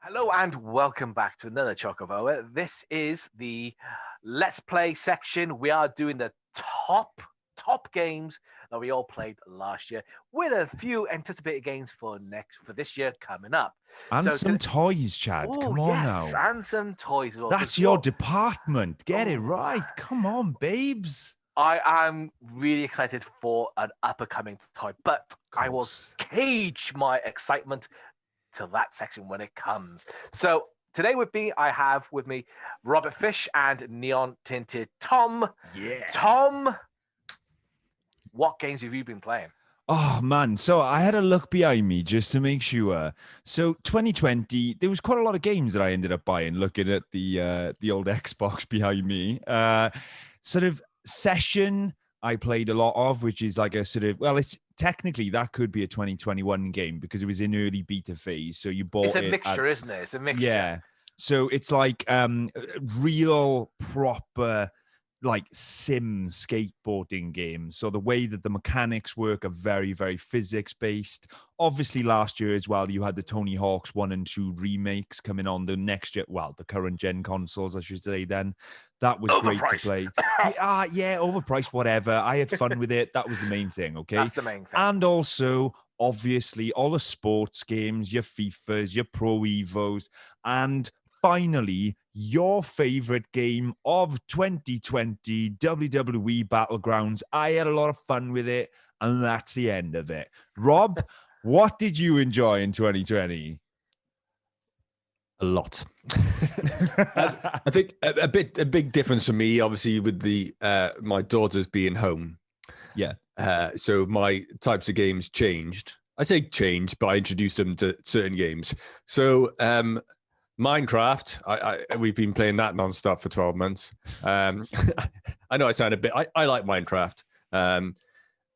Hello and welcome back to another Chocobo. This is the Let's Play section. We are doing the top games that we all played last year, with a few anticipated games for this year coming up. And some toys, Chad. Come on now. And some toys as well. That's your department. Get it right. Come on, babes. I am really excited for an up-and-coming toy, but I will cage my excitement to that section when it comes. So today I have with me Robert Fish and Neon Tinted Tom. Yeah. Tom, what games have you been playing? Oh, man. So I had a look behind me just to make sure. So 2020, there was quite a lot of games that I ended up buying, looking at the old Xbox behind me. Sort of Session I played a lot of, which is like a sort of, well, it's technically that could be a 2021 game because it was in early beta phase. So you bought It's a mixture, isn't it? It's a mixture. Yeah. So it's like real proper like sim skateboarding games. So the way that the mechanics work are very, very physics based. Obviously last year as well, you had the Tony Hawk's 1 and 2 remakes coming on the next gen, well, the current gen consoles, I should say then. That was great to play. Yeah, overpriced, whatever. I had fun with it. That was the main thing, okay? That's the main thing. And also, obviously, all the sports games, your FIFAs, your Pro Evos, and finally, your favorite game of 2020, WWE Battegrounds. I had a lot of fun with it, and that's the end of it. Rob, what did you enjoy in 2020? A lot. I think a big difference for me, obviously, with the my daughters being home. Yeah. So my types of games changed. I say changed, but I introduced them to certain games. So Minecraft, we've been playing that nonstop for 12 months. I know I sound a bit. I like Minecraft.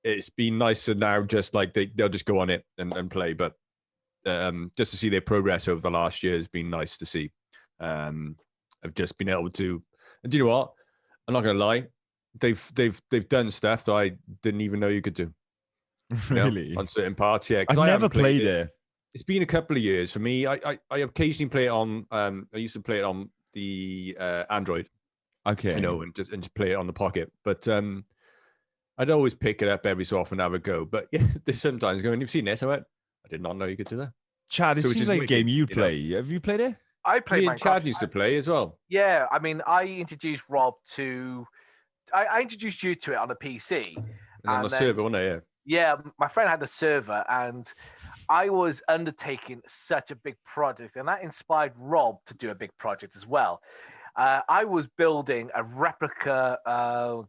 It's been nicer now. Just like they'll just go on it and play, but. Just to see their progress over the last year has been nice to see. I've just been able to, and do you know what? I'm not gonna lie, they've done stuff that I didn't even know you could do. Really? On certain parts, yeah. I've never played it. It's been a couple of years for me. I occasionally play it on. I used to play it on the Android. Okay. And just play it on the Pocket, but I'd always pick it up every so often and have a go. But yeah, there's sometimes going, you've seen this? I did not know you could do that. Chad, it seems like a game you play. Have you played it? I played Minecraft. Chad used to play as well. Yeah, I mean, I introduced Rob to... I introduced you to it on a PC. And on the server, wasn't it? Yeah, my friend had a server, and I was undertaking such a big project, and that inspired Rob to do a big project as well. I was building a replica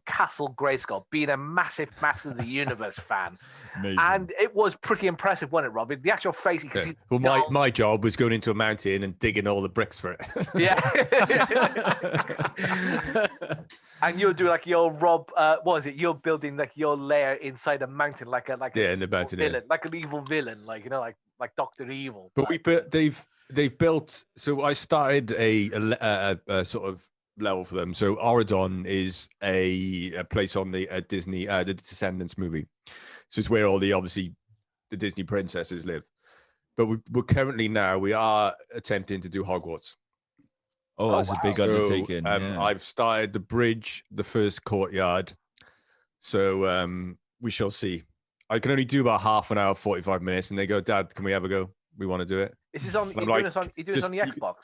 Castle Grayskull, being a massive Master of the Universe fan. Amazing. And it was pretty impressive, wasn't it, Rob? The actual face, you can see. Well, my job was going into a mountain and digging all the bricks for it. Yeah. And you'll do like your Rob, what was it? You're building like your lair inside a mountain, like in the mountain, villain, like an evil villain, like like Dr. Evil. But they've built. So I started a sort of level for them. So Oridon is a place on the Disney the Descendants movie. So it's where all the Disney princesses live. But we're currently we are attempting to do Hogwarts. Oh, that's a big undertaking. Yeah. I've started the bridge, the first courtyard. So we shall see. I can only do about half an hour, 45 minutes, and they go, "Dad, can we have a go? We want to do it." This is on. You doing this on the Xbox?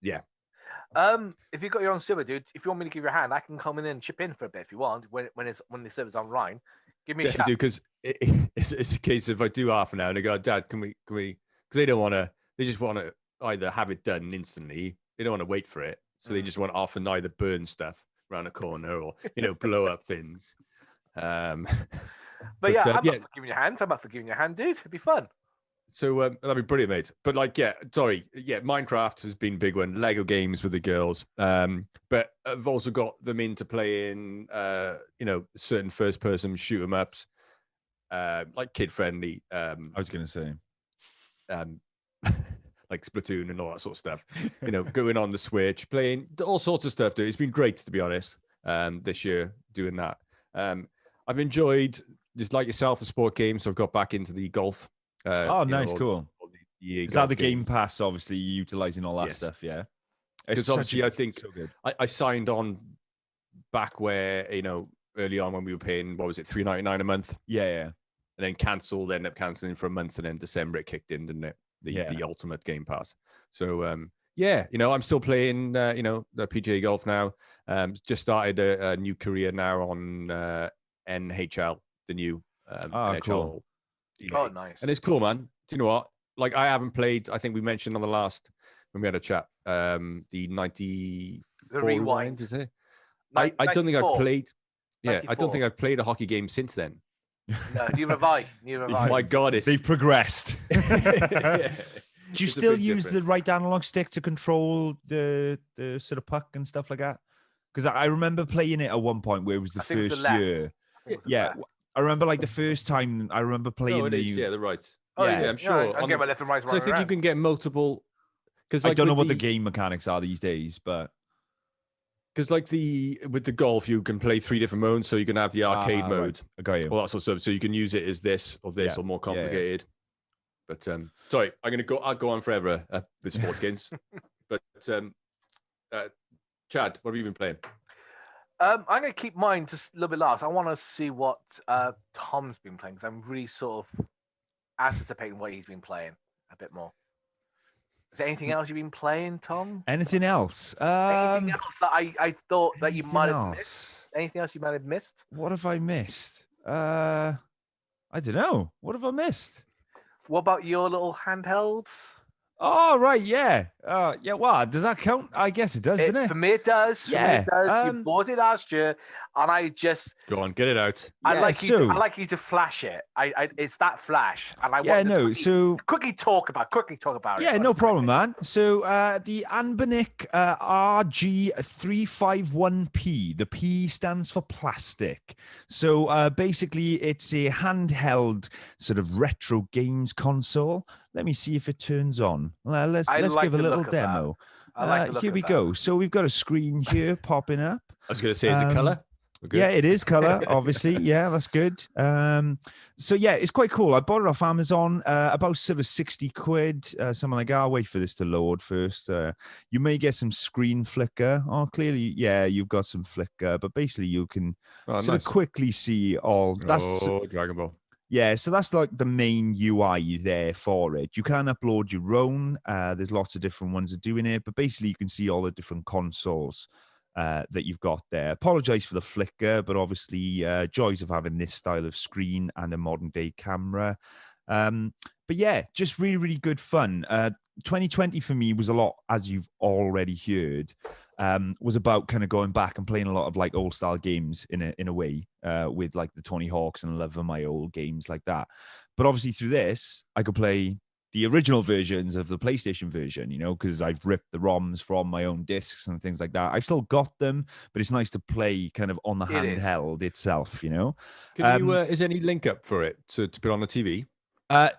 Yeah. If you've got your own server, dude, if you want me to give you a hand, I can come in and chip in for a bit if you want. When the server's online, give me a shout. Because it's a case of I do half an hour and they go, "Dad, can we?" Because they don't want to. They just want to either have it done instantly. They don't want to wait for it, so they just want to often either burn stuff around a corner or blow up things. But yeah, I'm up for giving you a hand. I'm up for giving you a hand, dude. It'd be fun. So that'd be brilliant, mate. But Minecraft has been a big one. Lego games with the girls. But I've also got them into playing, certain first-person shoot 'em ups, like kid-friendly. I was going to say, like Splatoon and all that sort of stuff. Going on the Switch, playing all sorts of stuff. Dude, it's been great to be honest. This year doing that. I've enjoyed just like yourself the sport games. So I've got back into the golf. nice, cool. Is that the Game Pass? Obviously, utilizing all that stuff. Yeah. Because obviously, I think so good. I signed on back where, early on when we were paying, what was it, $3.99 a month? Yeah. And then ended up cancelling for a month, and then December it kicked in, didn't it? The ultimate Game Pass. So, I'm still playing, the PGA golf now. Just started a new career now on NHL, the new NHL. Cool. Oh, nice. And it's cool, man. Do you know what? Like, I haven't played, I think we mentioned on the last, when we had a chat, the 94 The rewind. Is it? I don't think I've played. Yeah, 94. I don't think I've played a hockey game since then. No, neither have I. My God, they've progressed. Yeah. Do you still use the right analog stick to control the sort of puck and stuff like that? Because I remember playing it at one point where it was the first year. Yeah, I remember like the first time I remember playing the right. Oh, yeah, I'm sure. I get my left and right. So I think you can get multiple. Because I don't know what the game mechanics are these days, but because with the golf, you can play 3 different modes, so you can have the arcade mode, I got you. all that sort of stuff. So you can use it as this or more complicated. Yeah. But sorry, I'll go on forever with sports games. But Chad, what have you been playing? I'm going to keep mine just a little bit last. I want to see what Tom's been playing, because I'm really sort of anticipating what he's been playing a bit more. Is there anything else you've been playing, Tom? Anything else? Anything else that I thought that you might have missed? Anything else you might have missed? What have I missed? I don't know. What have I missed? What about your little handhelds? Oh, right, yeah. Yeah, well, does that count? I guess it does, doesn't it? For me, it does. Yeah. For me, it does. You bought it last year, and I just... Go on, get it out. I like you to flash it. It's that flash. And I want quickly talk about it. Yeah, no problem, man. So the Anbernic RG351P, the P stands for plastic. So basically, it's a handheld sort of retro games console. Let me see if it turns on. Let's give a little demo. Here we go. So we've got a screen here popping up. I was going to say, is it color? Yeah, it is color, obviously. Yeah, that's good. So yeah, it's quite cool. I bought it off Amazon, about sort of 60 quid, something like that. I'll wait for this to load first. You may get some screen flicker. Oh, clearly, yeah, you've got some flicker, but basically you can of quickly see all. That's Dragon Ball. Yeah, so that's like the main UI there for it. You can upload your own. There's lots of different ones that are doing it, but basically you can see all the different consoles that you've got there. Apologize for the flicker, but obviously joys of having this style of screen and a modern day camera. But yeah, just really, really good fun. 2020 for me was a lot, as you've already heard, was about kind of going back and playing a lot of like old style games in a way, with like the Tony Hawks and a love of my old games like that. But obviously through this, I could play the original versions of the PlayStation version, because I've ripped the ROMs from my own discs and things like that. I've still got them, but it's nice to play kind of on the handheld itself, Can you, is there any link up for it to put on the TV?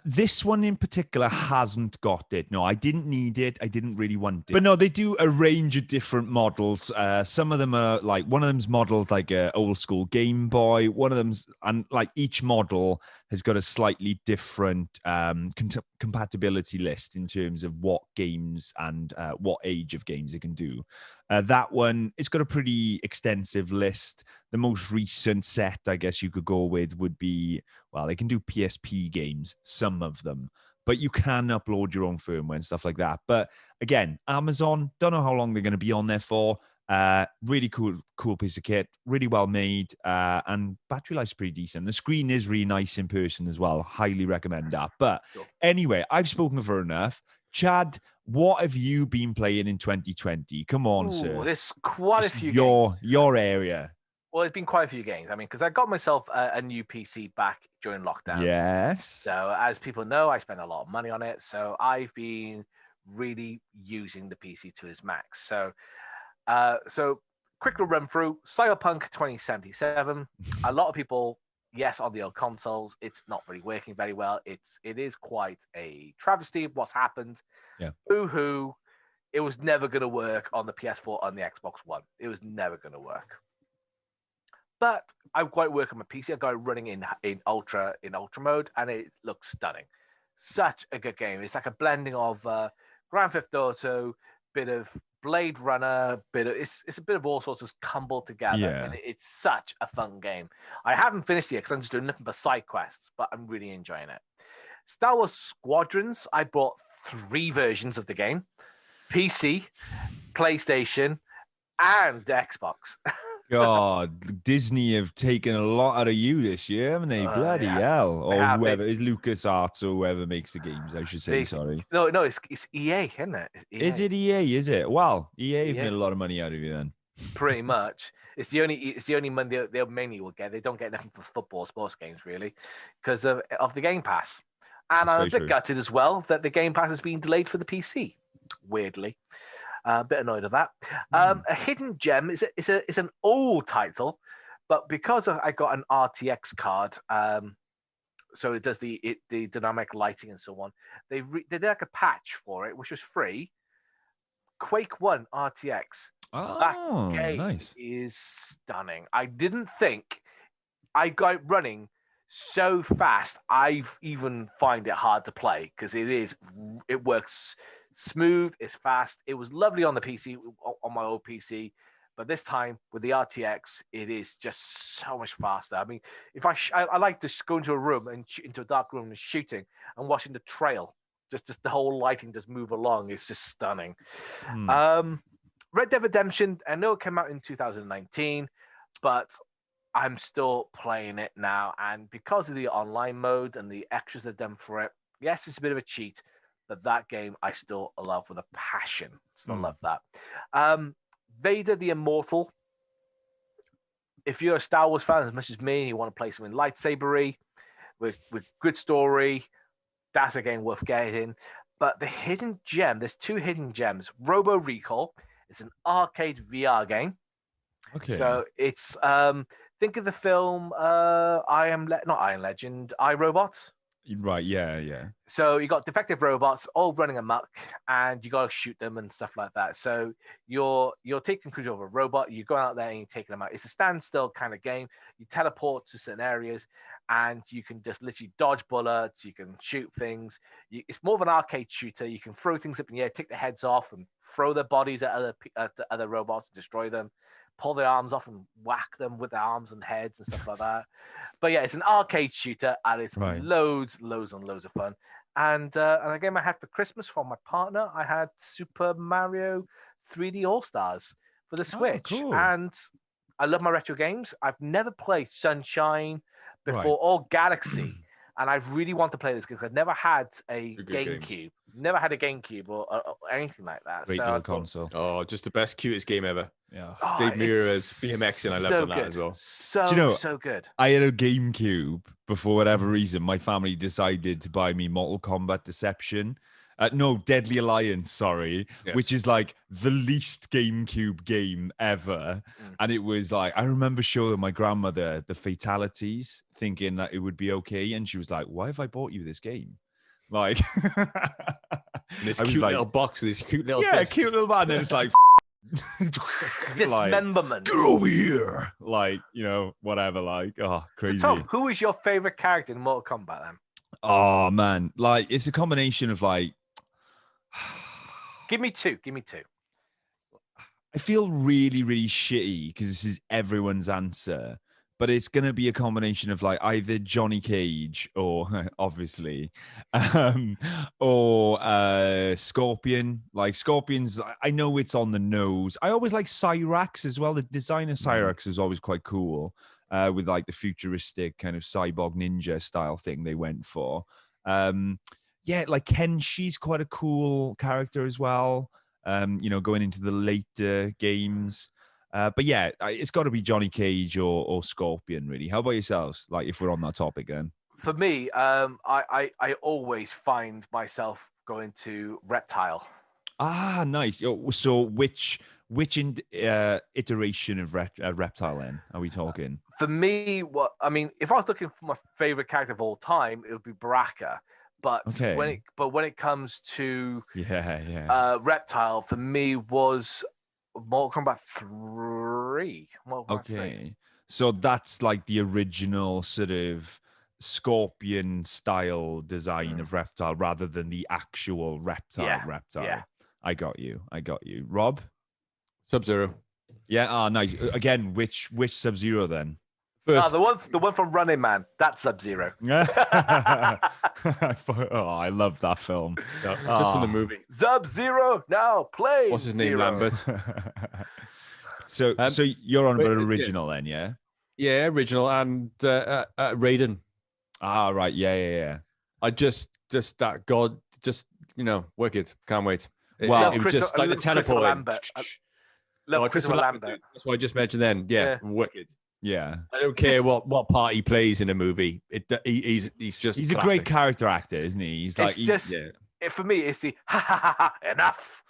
This one in particular hasn't got it. No, I didn't need it. I didn't really want it. But no, they do a range of different models. Some of them are like, one of them's modeled like a old school Game Boy. One of them's, and like each model has got a slightly different compatibility list in terms of what games and what age of games it can do. That one, it's got a pretty extensive list. The most recent set, I guess you could go with, would be, well, they can do PSP games, some of them, but you can upload your own firmware and stuff like that. But again, Amazon, don't know how long they're going to be on there for. Really cool piece of kit, really well made, and battery life's pretty decent. The screen is really nice in person as well. Highly recommend that. But anyway, I've spoken for enough. Chad, what have you been playing in 2020? Come on, sir. There's quite a few your area. Well, it's been quite a few games. I mean, because I got myself a new PC back during lockdown. Yes. So as people know, I spent a lot of money on it. So I've been really using the PC to its max. So quick run through Cyberpunk 2077. A lot of people, yes, on the old consoles, it's not really working very well. It is quite a travesty of what's happened. Yeah. Boo-hoo. It was never going to work on the PS4 and the Xbox One. It was never going to work. But I've got it working on my PC. I've got it running in ultra mode, and it looks stunning. Such a good game. It's like a blending of Grand Theft Auto, bit of Blade Runner, it's a bit of all sorts of cumbled together, and it's such a fun game. I haven't finished it yet because I'm just doing nothing but side quests, but I'm really enjoying it. Star Wars Squadrons, I bought 3 versions of the game: PC, PlayStation, and Xbox. God, Disney have taken a lot out of you this year, haven't they? Bloody hell. Or whoever is LucasArts or whoever makes the games, I should say, sorry. No, it's EA, isn't it? It's EA. Is it EA? Is it? Well, EA have made a lot of money out of you then. Pretty much. It's the only money they mainly will get. They don't get nothing for football, sports games, really, because of the Game Pass. And I'm a bit gutted as well that the Game Pass has been delayed for the PC, weirdly. A bit annoyed at that. A hidden gem is an old title, but because I got an RTX card, so it does the dynamic lighting and so on. They did like a patch for it, which was free. Quake 1 RTX. That game is stunning. I didn't think I got it running so fast. I even find it hard to play because it works smooth, it's fast. It was lovely on the PC, on my old PC, but this time with the RTX, it is just so much faster. I mean, if I like to go into a room and into a dark room and shooting and watching the trail, just the whole lighting just move along. It's just stunning. Red Dead Redemption, I know it came out in 2019, but I'm still playing it now, and because of the online mode and the extras they've done for it, yes, it's a bit of a cheat. But that game I still love with a passion. Still love that. Vader the Immortal. If you're a Star Wars fan as much as me, you want to play something lightsabery with good story, that's a game worth getting. But the hidden gem, there's 2 hidden gems. Robo Recall. It's an arcade VR game. Okay. So it's think of the film not Iron Legend, iRobot. Right, yeah. So you got defective robots all running amok, and you got to shoot them and stuff like that. So you're taking control of a robot, you're going out there and you're taking them out. It's a standstill kind of game. You teleport to certain areas, and you can just literally dodge bullets. You can shoot things. It's more of an arcade shooter. You can throw things up in the air, take the heads off, and throw their bodies at other robots and destroy them. Pull their arms off and whack them with their arms and heads and stuff like that. But yeah, it's an arcade shooter, and it's loads and loads of fun. And a game I had for Christmas from my partner, I had Super Mario 3D All-Stars for the Switch. Cool. And I love my retro games. I've never played Sunshine before or Galaxy. And I really want to play this because I've never had a GameCube. Never had a GameCube or anything like that. Great little console. Oh, just the best, cutest game ever. Yeah. Dave Mirra's BMX, and I loved on that as well. So good. I had a GameCube, but for whatever reason, my family decided to buy me Mortal Kombat Deception. Deadly Alliance, sorry, which is like the least GameCube game ever. And it was like, I remember showing my grandmother the fatalities, thinking that it would be okay. And she was like, why have I bought you this game? Like, this cute little box with this cute little discs. Cute little man. And then it's like, dismemberment. Get over here. Like, whatever. Like, crazy. So Tom, who is your favorite character in Mortal Kombat then? Oh, man. Like, it's a combination of like, Give me two. I feel really, really shitty because this is everyone's answer, but it's going to be a combination of like either Johnny Cage or obviously, or Scorpion. Like Scorpion's, I know it's on the nose. I always like Cyrax as well. The design of Cyrax is always quite cool, with like the futuristic kind of cyborg ninja style thing they went for. Yeah, like Kenshi's quite a cool character as well. Going into the later games. But yeah, it's got to be Johnny Cage or Scorpion, really. How about yourselves? Like, if we're on that topic again. For me, I always find myself going to Reptile. Ah, nice. So which iteration of Reptile then are we talking? For me, if I was looking for my favorite character of all time, it would be Baraka. But when it comes to Reptile, for me was Mortal Kombat 3. So that's like the original sort of scorpion style design of reptile rather than the actual reptile. Yeah. I got you. Rob? Sub-Zero. Yeah. Oh, nice. Again, which Sub-Zero then? First, the one from Running Man. That's Sub-Zero. I love that film. just from the movie. Sub-Zero now play. What's his name? Zero. Lambert. So you're on about wait, original then, yeah? Yeah, original and Raiden. Ah, right. Yeah. I just that God, wicked. Can't wait. Wow. It was just like the teleport. Love Christopher Lambert. That's what I just mentioned then. Yeah. Wicked. Yeah. I don't care what part he plays in a movie. He's a great character actor, isn't he? He's like for me, it's the enough.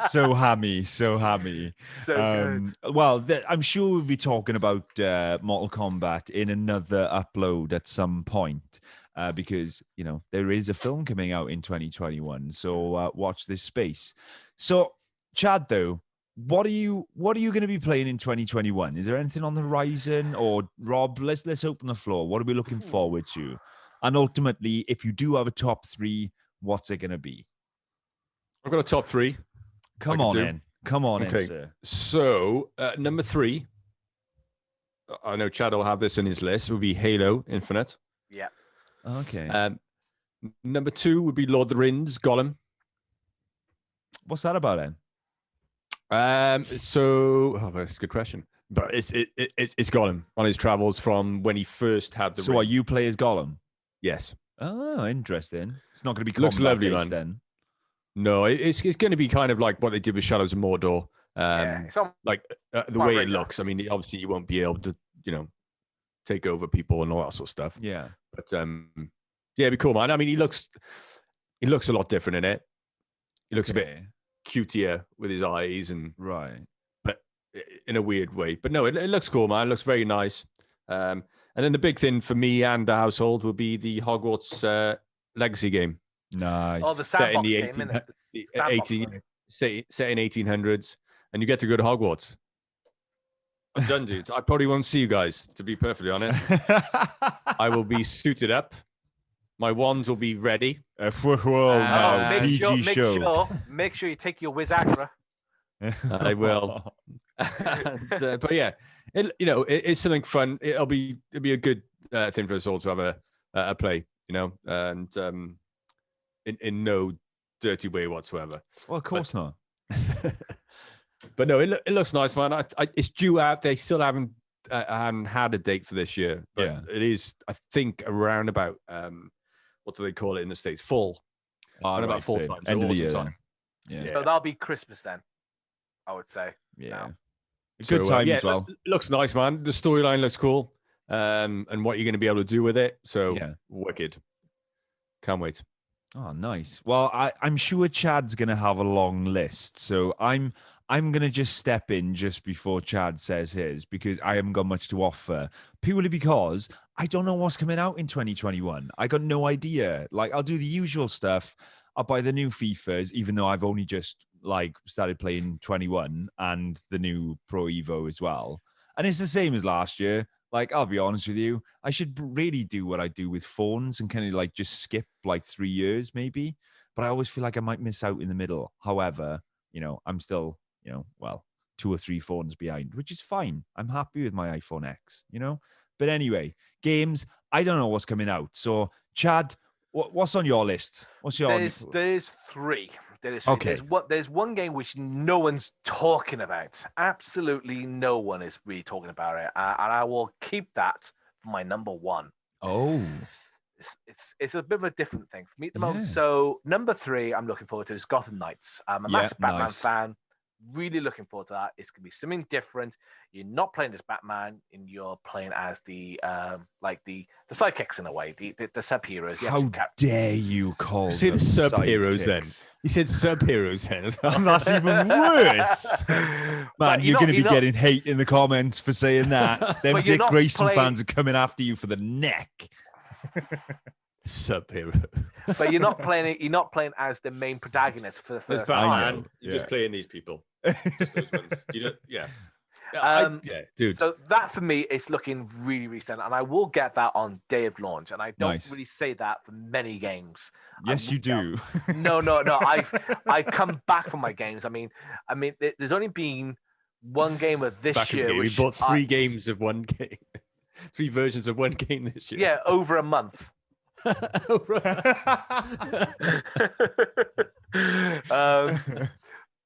So hammy. So good. Well, I'm sure we'll be talking about Mortal Kombat in another upload at some point, because there is a film coming out in 2021. So watch this space. So, Chad, though, what are you going to be playing in 2021? Is there anything on the horizon? Or Rob, let's open the floor. What are we looking forward to? And ultimately, if you do have a top 3, what's it going to be? I've got a top 3. Come on in, sir. So number 3, I know Chad will have this in his list, would be Halo Infinite. Yeah. Okay. Number 2 would be Lord of the Rings, Gollum. What's that about then? That's a good question. But it's Gollum on his travels from when he first had the. So, what you play as Gollum? Yes. Oh, interesting. It's not going to be looks lovely, man. Then. No, it's going to be kind of like what they did with Shadows of Mordor. The way it looks. I mean, obviously you won't be able to, take over people and all that sort of stuff. Yeah. But it'd be cool, man. I mean, he looks a lot different in it. He looks a bit cutier with his eyes and right, but in a weird way. But no, it looks cool, man. It looks very nice. And then the big thing for me and the household will be the Hogwarts Legacy game. Nice. Oh, the sandbox game, isn't it? Set in 1800s, and you get to go to Hogwarts. I'm done, dude. I probably won't see you guys, to be perfectly honest. I will be suited up. My wands will be ready. Make sure you take your Wizagra. I will. But yeah, it's something fun. It'll be a good thing for us all to have a play, and in no dirty way whatsoever. Well, of course not. But no, it looks nice, man. It's due out. They still haven't had a date for this year, but it is, I think, around about what do they call it in the States? Fall. About fall time. End of the year. Time. Yeah. So that'll be Christmas then, I would say. Yeah. Good time as well. It looks nice, man. The storyline looks cool. And what you're going to be able to do with it. So wicked. Can't wait. Oh, nice. Well, I'm sure Chad's going to have a long list. So I'm going to just step in just before Chad says his, because I haven't got much to offer, purely because I don't know what's coming out in 2021. I got no idea. Like, I'll do the usual stuff. I'll buy the new FIFAs, even though I've only just started playing 21 and the new Pro Evo as well. And it's the same as last year. Like, I'll be honest with you, I should really do what I do with phones and kind of just skip 3 years maybe. But I always feel like I might miss out in the middle. However, I'm still, 2 or 3 phones behind, which is fine. I'm happy with my iPhone X, But anyway, games, I don't know what's coming out. So, Chad, what's on your list? What's your There's 3. Okay. There's one game which no one's talking about. Absolutely no one is really talking about it. And I will keep that for my number 1. Oh. It's a bit of a different thing for me at the moment. So number 3 I'm looking forward to is Gotham Knights. I'm a massive Batman fan. Really looking forward to that. It's going to be something different. You're not playing as Batman, and you're playing as the sidekicks in a way, the sub-heroes. How dare you call them the sub-heroes then? You said sub-heroes then as well. That's even worse. Man, you're going to be getting hate in the comments for saying that. Them Dick Grayson fans are coming after you for the neck. Sub-hero. But you're not playing as the main protagonist for the first time. You're just playing these people. Just those ones. Yeah, dude. So that for me is looking really, really stunning, and I will get that on day of launch. And I don't really say that for many games. Yes, you do. No. I come back from my games. I mean, there's only been one game of this year. We bought 3 games of one game, 3 versions of one game this year. Yeah, over a month.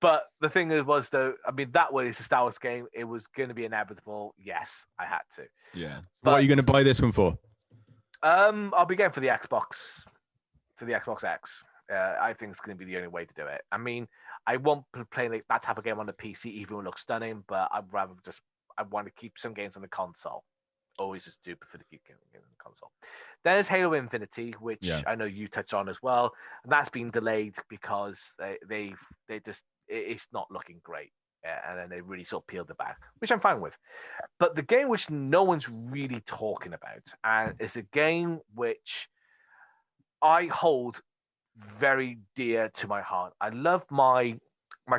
But the thing was, though, I mean, that one is a Star Wars game. It was going to be inevitable. Yes, I had to. Yeah. But what are you going to buy this one for? I'll be going for the Xbox X. I think it's going to be the only way to do it. I mean, I won't play like that type of game on the PC, even though it looks stunning. But I want to keep some games on the console. Always just do prefer to keep games on the console. Then there's Halo Infinity, which I know you touched on as well, and that's been delayed because they just it's not looking great, and then they really sort of peeled it back, which I'm fine with. But the game which no one's really talking about, and it's a game which I hold very dear to my heart. I love my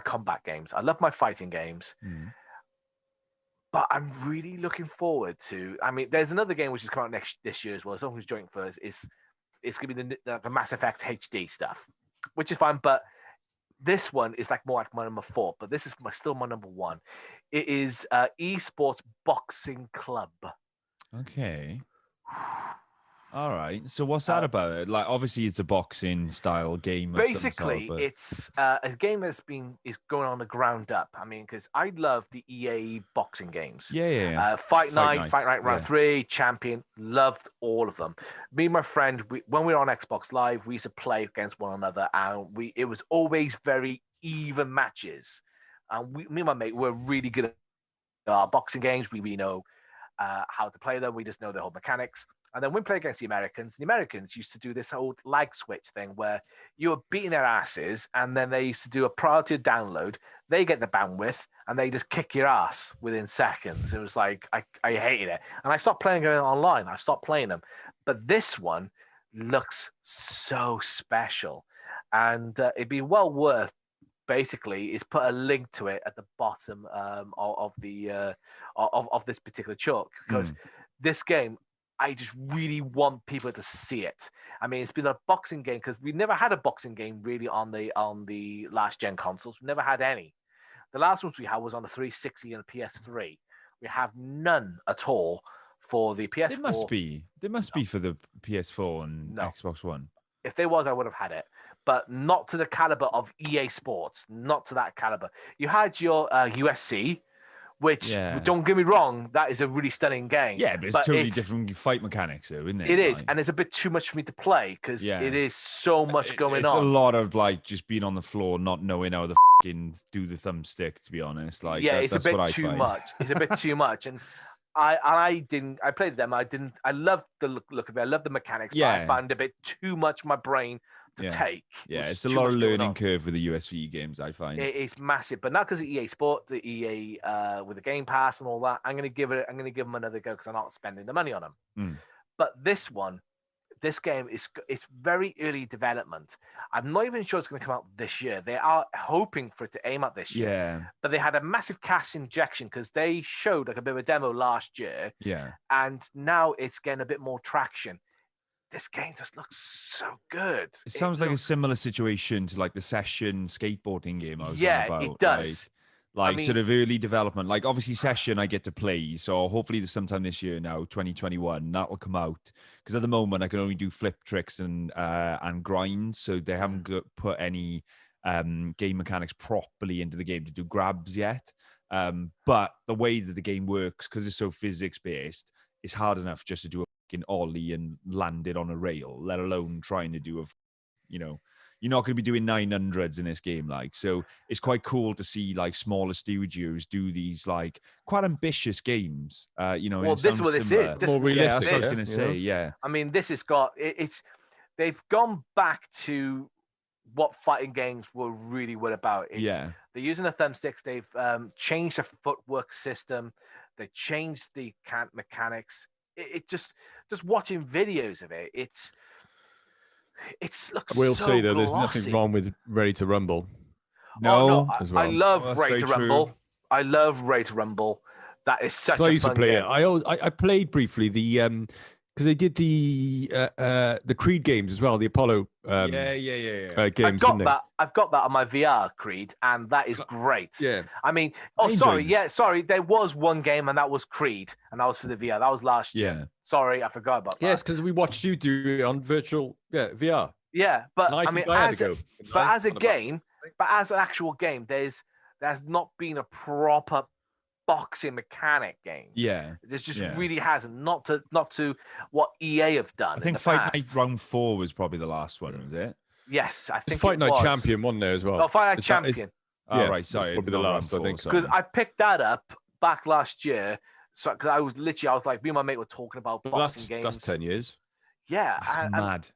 combat games. I love my fighting games. But I'm really looking forward to. I mean, there's another game which is coming out this year as well. Someone who's joining first it's going to be the Mass Effect HD stuff, which is fine. But this one is like more like my number 4. But this is still my number 1. It is Esports Boxing Club. Okay. All right. So what's that about? Like, obviously, it's a boxing style game. Basically, but... it's a game that's is going on the ground up. I mean, because I love the EA boxing games. Yeah. Fight Night Round 3, Champion. Loved all of them. Me and my friend, when we were on Xbox Live, we used to play against one another, and it was always very even matches. And me and my mate were really good at our boxing games. We really know how to play them. We just know the whole mechanics. And then when we play against the Americans used to do this old lag switch thing where you were beating their asses, and then they used to do a priority download. They get the bandwidth, and they just kick your ass within seconds. It was like, I hated it. And I stopped playing it online. I stopped playing them. But this one looks so special. And it'd be well worth, basically, is put a link to it at the bottom of this particular chalk. Because this game, I just really want people to see it. I mean, it's been a boxing game because we never had a boxing game really on the last gen consoles. We never had any. The last ones we had was on the 360 and the PS3. We have none at all for the PS4. There must be for the PS4 and Xbox One. If there was, I would have had it, but not to the caliber of EA Sports. Not to that caliber. You had your UFC. Which, don't get me wrong, that is a really stunning game. Yeah, but it's totally different fight mechanics, though, isn't it? It is, and it's a bit too much for me to play because it is so much going on. It's a lot of like just being on the floor, not knowing how to fucking do the thumbstick. To be honest, like it's a bit too much. It's a bit too much, and I played them. I loved the look of it. I loved the mechanics, but I found it a bit too much for my brain to take. Yeah, it's a lot of learning curve with the USV games, I find. It's massive, but not because of EA Sport, the EA with the Game Pass and all that. I'm gonna give them another go because I'm not spending the money on them. But this game it's very early development. I'm not even sure it's going to come out this year. They are hoping for it to aim at this year. But they had a massive cash injection because they showed like a bit of a demo last year. And now it's getting a bit more traction. This game just looks so good. It sounds like a similar situation to like the Session skateboarding game I was on about. It does. Like sort of early development. Like obviously Session I get to play. So hopefully sometime this year now, 2021, that will come out. Because at the moment I can only do flip tricks and grinds. So they haven't put any game mechanics properly into the game to do grabs yet. But the way that the game works, because it's so physics based, it's hard enough just to do a fucking ollie and land it on a rail, let alone trying to do you're not going to be doing 900s in this game. Like, so it's quite cool to see like smaller studios do these like quite ambitious games. Well, this is what this is. This more realistic. That's what I was going to say. Yeah. I mean, this has got they've gone back to what fighting games were about. They're using the thumbsticks. They've changed the footwork system. They changed the mechanics. It just watching videos of it. It looks. I will so say though, glossy. there's nothing wrong with Ready to Rumble. I love as well. Ready to Rumble. I love Raid Rumble. That is such a I used to fun play game. it. I played briefly the because they did the Creed games as well, the Apollo games. I've Didn't got they? that. I've got that on my VR, Creed, and that is great. Yeah. I mean, I enjoyed it. sorry. There was one game, and that was Creed, and that was for the VR. That was last year. Yeah. Sorry, I forgot about that. Yes, because we watched you do it on virtual VR. Yeah, but And I mean, think I had as to go. as a game, but as an actual game, there's not been a proper boxing mechanic game. Yeah. This just really hasn't. Not to what EA have done. I think Fight Night Round 4 was probably the last one, was it? Yes, I think Fight it Night was. Champion one there as well. Oh, Fight Night Champion. Oh, right, sorry. Probably the not last, Round I think. 4, Because sorry. I picked that up back last year. So, because I was like, me and my mate were talking about boxing games. That's 10 years. Yeah, That's mad.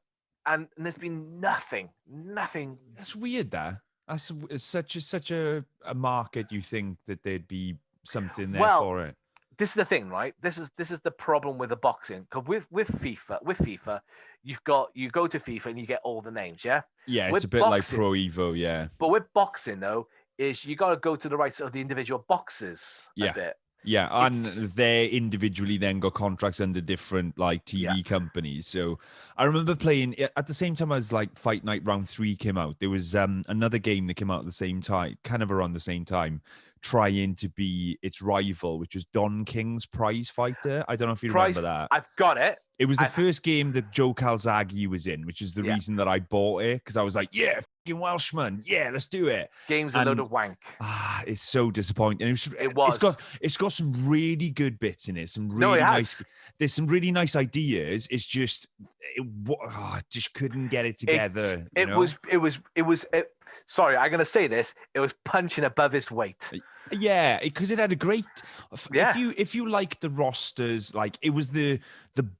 And there's been nothing. That's weird, that. That's it's such a market. You think that there'd be something there for it? This is the thing, right? This is the problem with the boxing. Because with FIFA, you go to FIFA and you get all the names, yeah. Yeah, it's with a bit boxing, like Pro Evo, yeah. But with boxing, though, is you got to go to the rights of the individual boxers a bit. Yeah, and they individually then got contracts under different like TV companies. So I remember playing at the same time as like Fight Night Round 3 came out. There was another game that came out at the same time, kind of around the same time, trying to be its rival, which was Don King's Prize Fighter. I don't know if you remember that. I've got it. It was the first game that Joe Calzaghe was in, which is the reason that I bought it, because I was like, yeah, fucking Welshman, yeah, let's do it. Game's a load of wank. It's so disappointing. It's got some really good bits in it. Some really nice. There's some really nice ideas. It's just, I just couldn't get it together. Sorry, I'm gonna say this. It was punching above its weight. Yeah, because it had a great. If you like the rosters, like it was the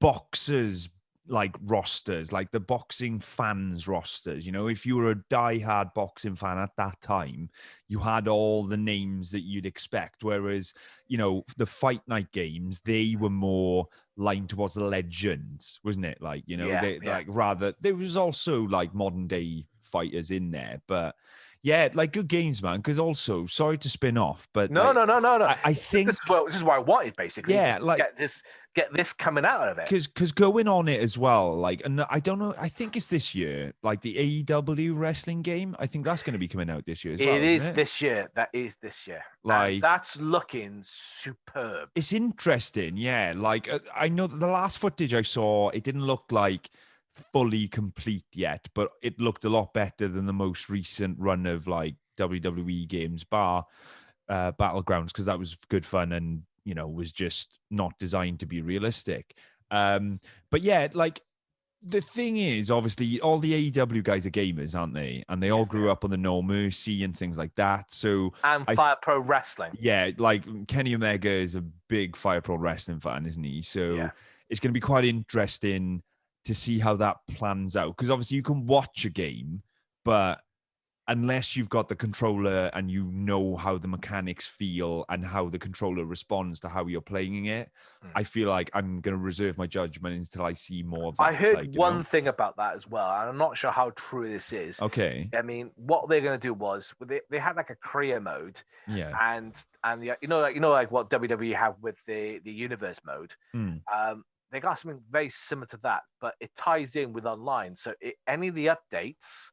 boxers like rosters, like the boxing fans rosters. You know, if you were a diehard boxing fan at that time, you had all the names that you'd expect. Whereas, you know, the Fight Night games, they were more lined towards the legends, wasn't it? Like, you know, like rather there was also like modern day fighters in there, but. Yeah, like good games, man. Because also, sorry to spin off, but no. I think this is what I wanted, basically. Yeah, like get this coming out of it. Because going on it as well, like, and I don't know. I think it's this year, like the AEW wrestling game. I think that's going to be coming out this year as well. It is this year. That is this year. Like and that's looking superb. It's interesting, yeah. Like I know that the last footage I saw, it didn't look like fully complete yet, but it looked a lot better than the most recent run of like WWE games bar Battlegrounds, because that was good fun and, you know, was just not designed to be realistic. But yeah, like the thing is, obviously all the AEW guys are gamers, aren't they? And they all grew up on the No Mercy and things like that. So Fire Pro Wrestling. Yeah, like Kenny Omega is a big Fire Pro Wrestling fan, isn't he? So it's going to be quite interesting to see how that plans out, because obviously you can watch a game, but unless you've got the controller and you know how the mechanics feel and how the controller responds to how you're playing it, I feel like I'm going to reserve my judgment until I see more of that. I heard one thing about that as well, and I'm not sure how true this is. Okay. I mean, what they're going to do was they had like a career mode, and you know like what WWE have with the universe mode. They got something very similar to that, but it ties in with online. So any of the updates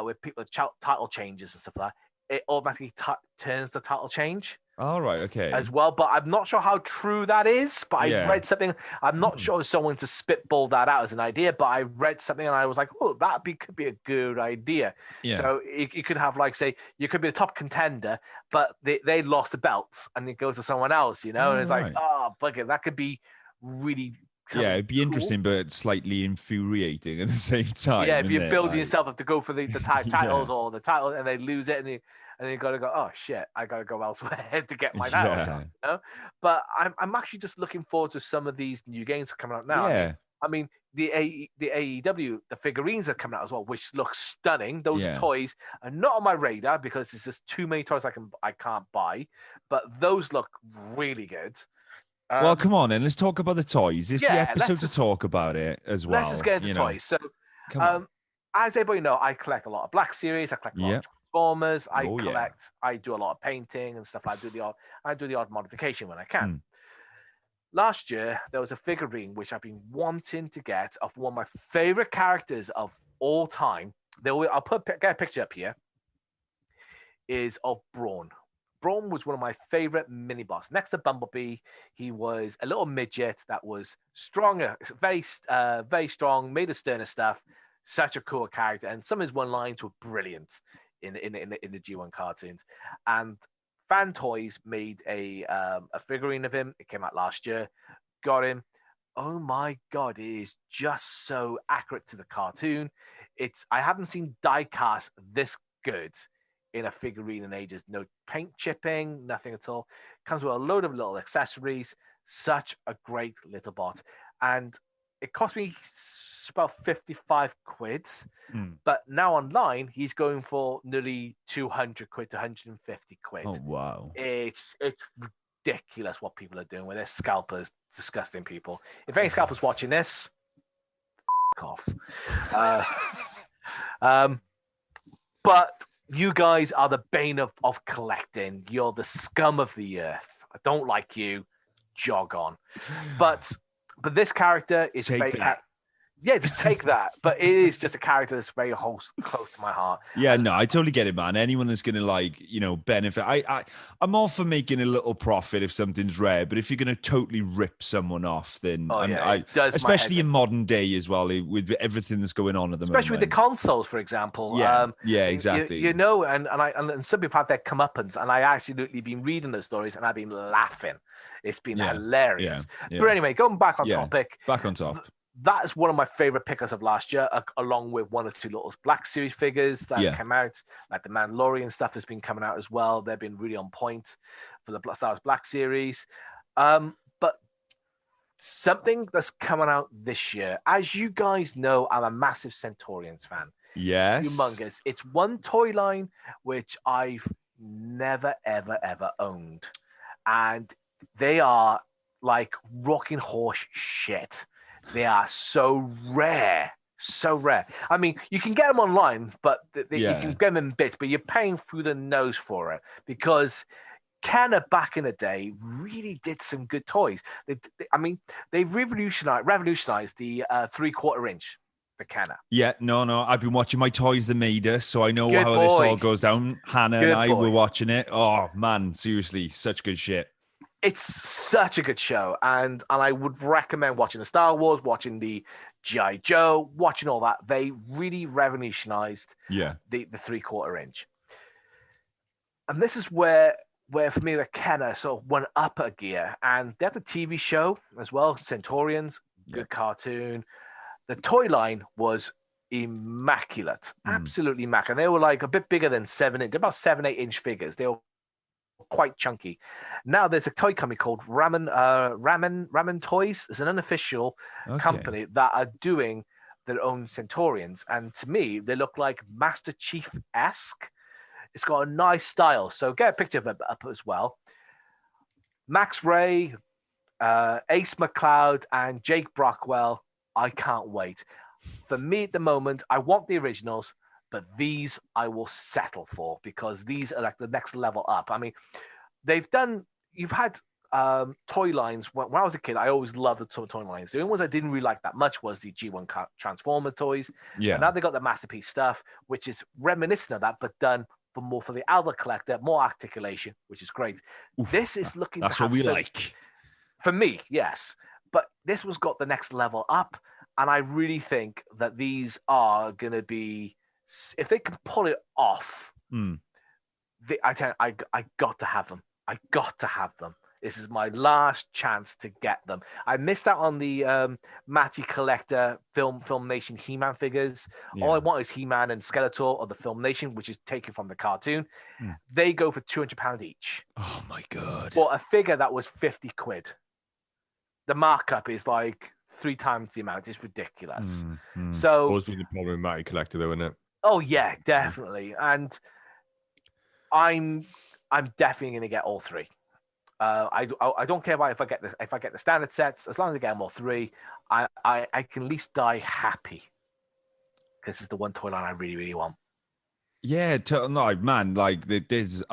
with people title changes and stuff like that, it automatically turns the title change. All right, okay. As well, but I'm not sure how true that is. But I read something. I'm not sure if someone to spitball that out as an idea, but I read something and I was like, oh, could be a good idea. Yeah. So you could have, like, say, you could be a top contender, but they lost the belts and it goes to someone else, you know? And it's like, oh, bugger, that could be really it'd be interesting, but slightly infuriating at the same time. Yeah, if you're building yourself up to go for the titles or the title and they lose it and you got to go, oh shit, I got to go elsewhere to get my title shot, you know? But I'm actually just looking forward to some of these new games coming out now. Yeah. I mean, the AEW, the figurines are coming out as well, which look stunning. Those toys are not on my radar because there's just too many toys I can't buy, but those look really good. Well, come on, and let's talk about the toys. It's the episode to talk about it as well. Let's just get into toys. So, as everybody know, I collect a lot of Black Series. I collect a lot of Transformers. I Oh, yeah. collect. I do a lot of painting and stuff. I do the odd modification when I can. Last year, there was a figurine which I've been wanting to get of one of my favorite characters of all time. I'll get a picture up here. Is of Brawn. Brawn was one of my favorite mini boss. Next to Bumblebee, he was a little midget that was stronger, very strong, made of sterner stuff. Such a cool character, and some of his one-lines were brilliant in the G1 cartoons. And Fan Toys made a figurine of him. It came out last year. Got him. Oh my god, it is just so accurate to the cartoon. I haven't seen die-cast this good in a figurine in ages. No paint chipping, nothing at all. Comes with a load of little accessories. Such a great little bot. And it cost me about 55 quid. But now online, he's going for nearly 200 quid to 150 quid. Oh, wow. It's ridiculous what people are doing with this. Scalpers, disgusting people. If any scalpers watching this, off. But you guys are the bane of collecting. You're the scum of the earth. I don't like you. Jog on. But this character is yeah, just take that. But it is just a character that's very close to my heart. Yeah, no, I totally get it, man. Anyone that's going to benefit. I'm all for making a little profit if something's rare, but if you're going to totally rip someone off, then especially in modern day as well, with everything that's going on at the moment. Especially with the consoles, for example. Yeah, exactly. And some people have their comeuppance, and I absolutely been reading those stories, and I've been laughing. It's been hilarious. Yeah. But anyway, going back on topic. Back on top. That is one of my favorite pickups of last year, along with one or two little Black Series figures that came out. Like the Mandalorian stuff has been coming out as well. They've been really on point for the Star Wars Black Series. But something that's coming out this year, as you guys know, I'm a massive Centurions fan. Yes. Humongous. It's one toy line which I've never, ever, ever owned. And they are like rocking horse shit. They are so rare. I mean, you can get them online, but you can get them in bits, but you're paying through the nose for it because Kenner back in the day really did some good toys. They revolutionized the 3/4 inch, the Kenner. Yeah, no. I've been watching My Toys That Made Us, so I know how this all goes down. Hannah and I were watching it. Oh, man, seriously, such good shit. It's such a good show, and I would recommend watching the Star Wars, watching the G.I. Joe, watching all that. They really revolutionized the 3/4 inch. And this is where for me, the Kenner sort of went up a gear. And they had the TV show as well, Centurions, good cartoon. The toy line was immaculate, absolutely immaculate. They were like a bit bigger than 7-inch, about 7-8 inch figures. They were quite chunky. Now there's a toy company called Ramen Toys. It's an unofficial company that are doing their own Centurions, and to me they look like Master Chief-esque. It's got a nice style, so get a picture of it up as well. Max Ray, Ace McCloud, and Jake Brockwell. I can't wait. For me at the moment, I want the originals, but these I will settle for because these are like the next level up. I mean, you've had toy lines. When I was a kid, I always loved the toy lines. The only ones I didn't really like that much was the G1 Transformer toys. Yeah. And now they got the Masterpiece stuff, which is reminiscent of that, but done for the elder collector, more articulation, which is great. Oof, this is looking that's to have what we like. For me, yes. But this was got the next level up. And I really think that these are going to be, if they can pull it off, I got to have them. I got to have them. This is my last chance to get them. I missed out on the Matty Collector Film Nation He-Man figures. Yeah. All I want is He-Man and Skeletor or the Film Nation, which is taken from the cartoon. They go for £200 each. Oh my God. For a figure that was 50 quid. The markup is like 3 times the amount. It's ridiculous. So always been the problem with Matty Collector though, isn't it? Oh yeah, definitely. And I'm definitely going to get all 3. I don't care about if I get the standard sets, as long as I get them all 3, I can at least die happy because it's the one toy line I really, really want. Yeah, no, man, like there's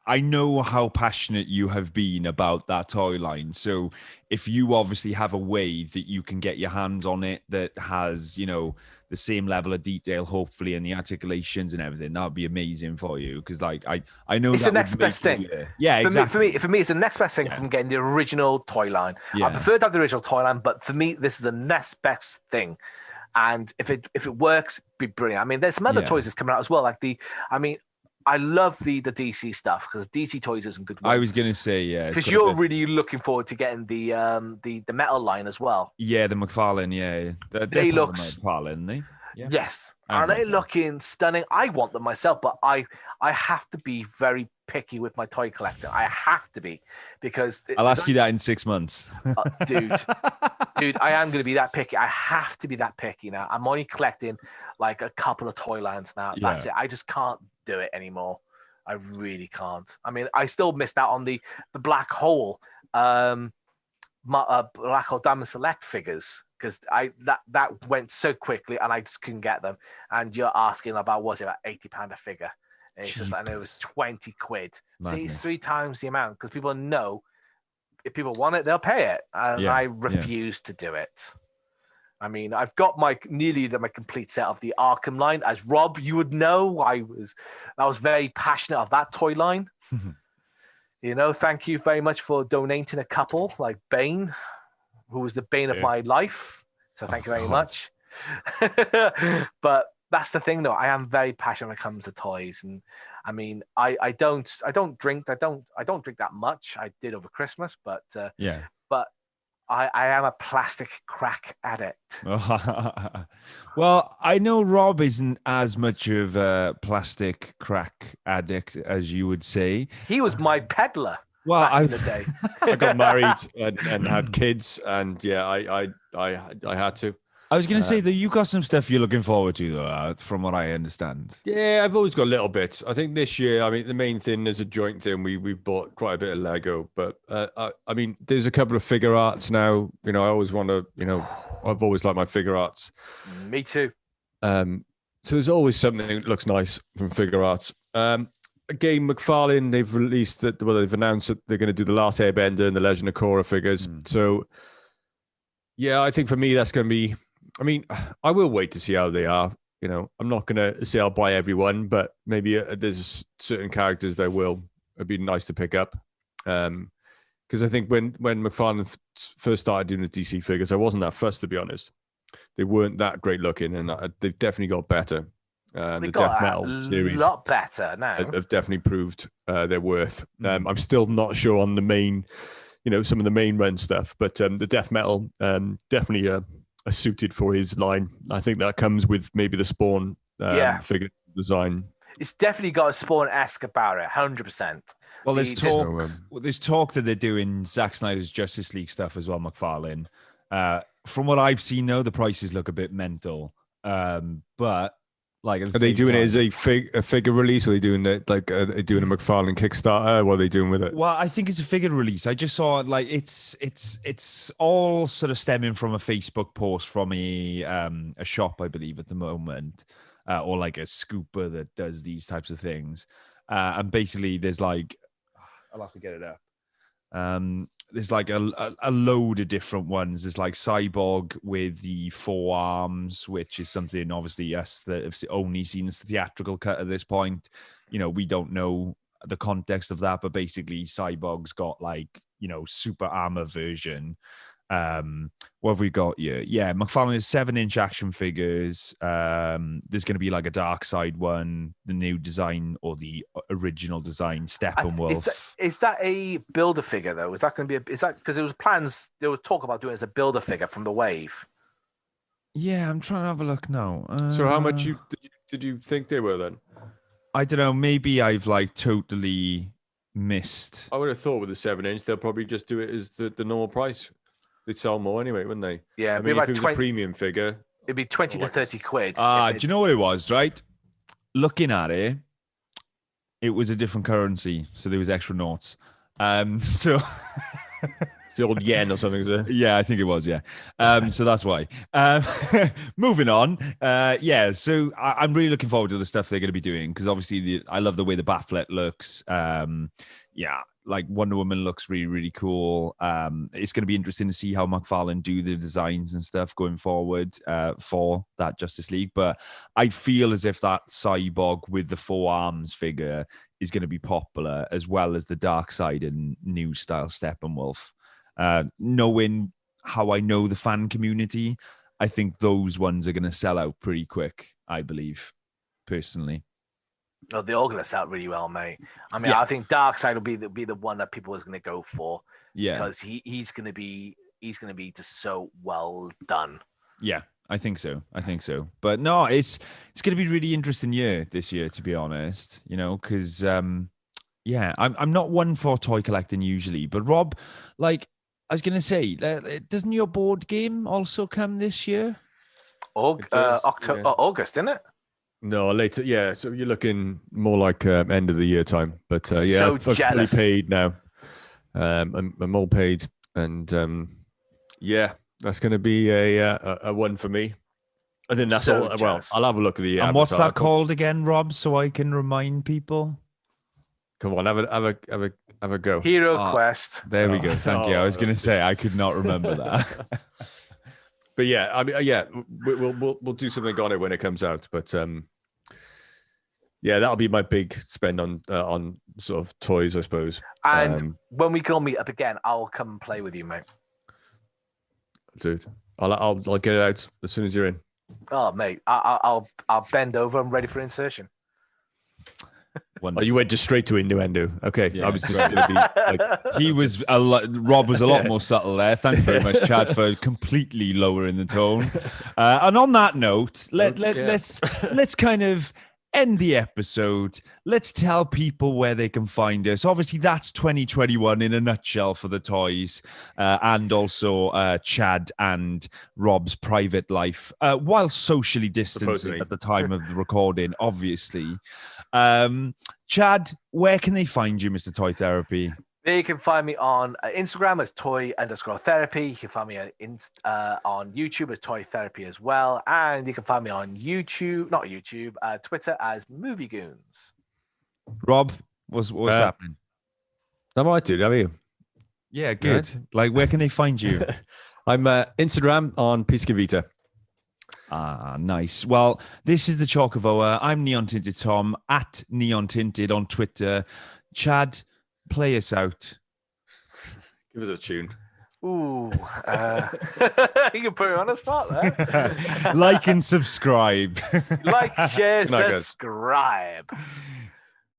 I know how passionate you have been about that toy line. So if you obviously have a way that you can get your hands on it that has, you know, the same level of detail, hopefully, and the articulations and everything, that would be amazing for you. Because like I know It's that the next would make best thing. Yeah, exactly. For me, it's the next best thing Yeah. from getting the original toy line. Yeah. I prefer to have the original toy line, but for me, this is the next best thing. And if it works, be brilliant. I mean, there's some other toys that's coming out as well. Like I love the DC stuff because DC Toys is some good ones. I was gonna say, yeah, because you're really looking forward to getting the metal line as well. Yeah, the Macfarlane, yeah. They look Macfarlane, they? Yeah. Yes, and they looking stunning. I want them myself, but I have to be very picky with my toy collecting. I have to be because I'll ask you that in 6 months, dude. I am going to be that picky. I have to be that picky now. I'm only collecting like a couple of toy lines now. That's it. I just can't do it anymore. I really can't. I mean, I still missed out on the black hole, black hole Diamond Select figures because that went so quickly and I just couldn't get them. And you're asking about about £80 a figure? And it's just like, it was 20 quid. Madness. See, it's 3 times the amount because people know if people want it, they'll pay it. And I refuse to do it. I mean, I've got my complete set of the Arkham line. As Rob, you would know, I was very passionate of that toy line. You know, thank you very much for donating a couple like Bane, who was the bane of my life. So thank you very much. But that's the thing, though. I am very passionate when it comes to toys, and I mean, I don't drink. I don't drink that much. I did over Christmas, but but I am a plastic crack addict. Well, I know Rob isn't as much of a plastic crack addict as you would say. He was my peddler. Well, back in the day. I got married and had kids, and I had to. I was going to say that you got some stuff you're looking forward to, though, from what I understand. Yeah, I've always got a little bit. I think this year, I mean, the main thing is a joint thing. We've bought quite a bit of Lego, but I mean, there's a couple of figure arts now. You know, I always want to, you know, I've always liked my figure arts. Me too. So there's always something that looks nice from figure arts. Again, Macfarlane, they've released that. Well, they've announced that they're going to do the Last Airbender and the Legend of Korra figures. So, yeah, I think for me that's going to be. I mean, I will wait to see how they are. You know, I'm not going to say I'll buy everyone, but maybe there's certain characters that it'd be nice to pick up. Because I think when Macfarlane first started doing the DC figures, I wasn't that fussed, to be honest. They weren't that great looking, and they've definitely got better. The Death Metal series, a lot better now. Have definitely proved their worth. I'm still not sure on the main, you know, some of the main run stuff, but the Death Metal definitely are suited for his line. I think that comes with maybe the Spawn figure design. It's definitely got a Spawn-esque about it, 100%. Well, there's talk that they're doing Zack Snyder's Justice League stuff as well, Macfarlane. From what I've seen, though, the prices look a bit mental. But like, are they doing it as a figure release? Or are they doing it like are they doing a Macfarlane Kickstarter? What are they doing with it? Well, I think it's a figure release. I just saw like it's all sort of stemming from a Facebook post from a shop, I believe, at the moment, or like a scooper that does these types of things. And basically, there's like, I'll have to get it up. There's like a load of different ones. There's like Cyborg with the 4 arms, which is something obviously us that have only seen the theatrical cut at this point. You know, we don't know the context of that, but basically Cyborg's got like, you know, super armor version. What have we got here? Yeah, Macfarlane has 7-inch action figures. There's going to be like a Dark Side one, the new design or the original design, Steppenwolf. Is that a builder figure though? Is that going to be? Is that because there was talk about doing it as a builder figure from the wave? Yeah, I'm trying to have a look now. So how much did you think they were then? I don't know. Maybe I've like totally missed. I would have thought with the 7-inch, they'll probably just do it as the normal price. They'd sell more anyway, wouldn't they? Yeah, I mean, if it was a premium figure, it'd be 20 to 30 quid. Do you know what it was, right? Looking at it, it was a different currency, so there was extra notes. So the old yen or something. Is it? Yeah, I think it was. Yeah. So that's why. Moving on. Yeah. So I'm really looking forward to the stuff they're going to be doing because obviously I love the way the Batfleck looks. Yeah, like Wonder Woman looks really, really cool. It's going to be interesting to see how Macfarlane do the designs and stuff going forward for that Justice League. But I feel as if that Cyborg with the 4 arms figure is going to be popular, as well as the Darkseid and new style Steppenwolf. Knowing how I know the fan community, I think those ones are going to sell out pretty quick, I believe, personally. Oh, they're all going to sell really well, mate. I mean, I think Darkseid will be the one that people are going to go for. Yeah, because he's going to be just so well done. Yeah, I think so. But no, it's going to be a really interesting year this year, to be honest. You know, because yeah, I'm not one for toy collecting usually, but Rob, like I was going to say, doesn't your board game also come this year? August, isn't it? No, later. Yeah, so you're looking more like end of the year time. But yeah, so I've fully paid now. I'm all paid, and yeah, that's going to be a one for me. I think that's so all. Jealous. Well, I'll have a look at the. And what's that called again, Rob? So I can remind people. Come on, have a go. Hero Quest. There we go. Thank you. I was going to say I could not remember that. But yeah, I mean, yeah, we'll do something on it when it comes out. But yeah, that'll be my big spend on sort of toys, I suppose. And when we go meet up again, I'll come and play with you, mate. Dude, I'll get it out as soon as you're in. Oh, mate, I'll bend over. I'm ready for insertion. Oh, you went just straight to innuendo. Okay, yeah, I was just going to be like, he was Rob was a lot more subtle there. Thank you very much, Chad, for completely lowering the tone. And on that note, let's kind of end the episode. Let's tell people where they can find us. Obviously, that's 2021 in a nutshell for the toys, and also Chad and Rob's private life, while socially distancing at the time of the recording, obviously. Chad, where can they find you, Mr. Toy Therapy? They can find me on Instagram as toy_therapy. You can find me on YouTube as Toy Therapy as well. And you can find me on Twitter as Movie Goons. Rob, what's happening? I'm all right, dude. How are you? Yeah, good. Right. Like, where can they find you? I'm Instagram on Piscavita. Ah, nice. Well, this is the Chocovoa. I'm Neon Tinted Tom at Neon Tinted on Twitter. Chad, play us out. Give us a tune. Ooh, you can put it on the spot there. Like and subscribe. Like, share, subscribe.